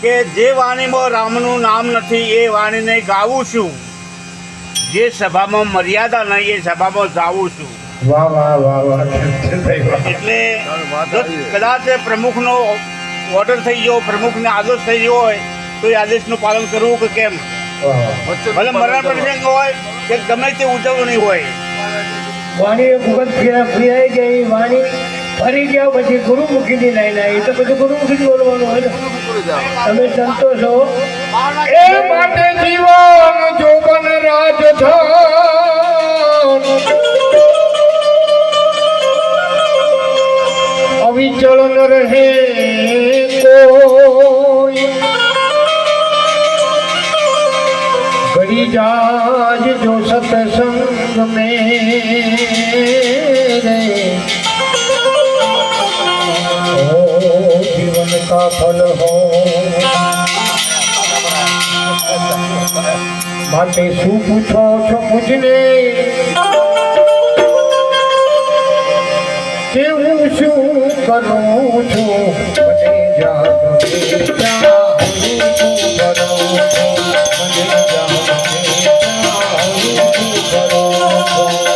કે જે વાણીમાં રામનું નામ નથી એ વાણીને ગાવું છું, જે સભામાં મર્યાદા નહીં એ સભામાં જાવું છું. વાહ વાહ વાહ વાહ. એટલે જો કદાચ પ્રમુખનો ઓર્ડર થઈ ગયો, પ્રમુખને આદેશ થઈ ગયો હોય તો એ આદેશનું પાલન કરવું કે કેમ? ભલે મરણ પ્રસંગ હોય કે ગમે તે ઉજવણી હોય. વાણી ભગત ફેરાઈ ગઈ, વાણી ફરી ગયા પછી ગુરુમુખીની લાઈન આવી તો બધું ગુરુમુખી બોલવાનું હોય ને. તમે સંતો છો એ માટે જીવન જોગન રાજધાન અવિચળ ન રહે કોઈ, ઘડી જાજ જો સત્સંગ में हो जीवन का फल हो. માટે શું પૂછો છો મુझने કે હું શું કરું છું, મને જાગે ક્યાં હું શું કરું છું, મને જાગે ક્યાં હું શું કરું છું.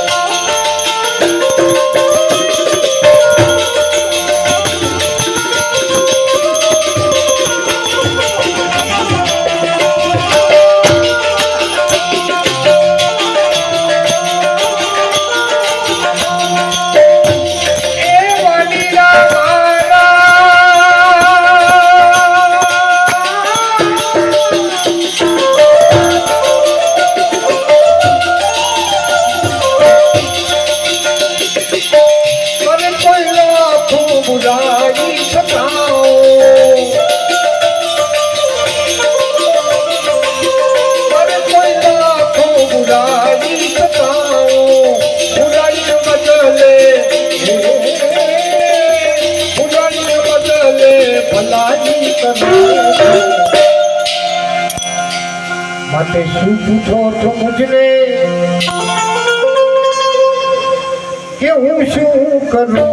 માટે શું પૂછો છો મુझने કે હું શું કરું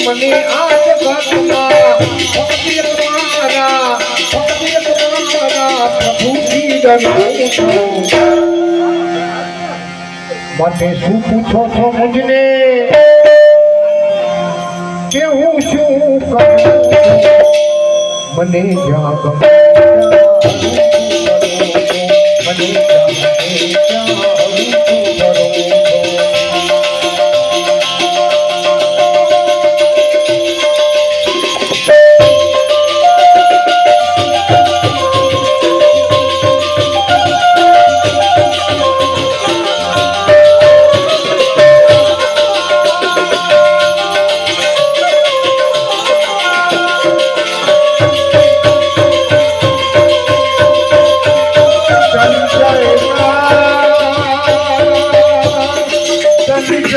મને આજ ભગમાં ભક્તિ તમારા પ્રભુજી દર્શન માટે શું પૂછો છો મુझने કે હું શું કરું, મને જાગ મને જાગ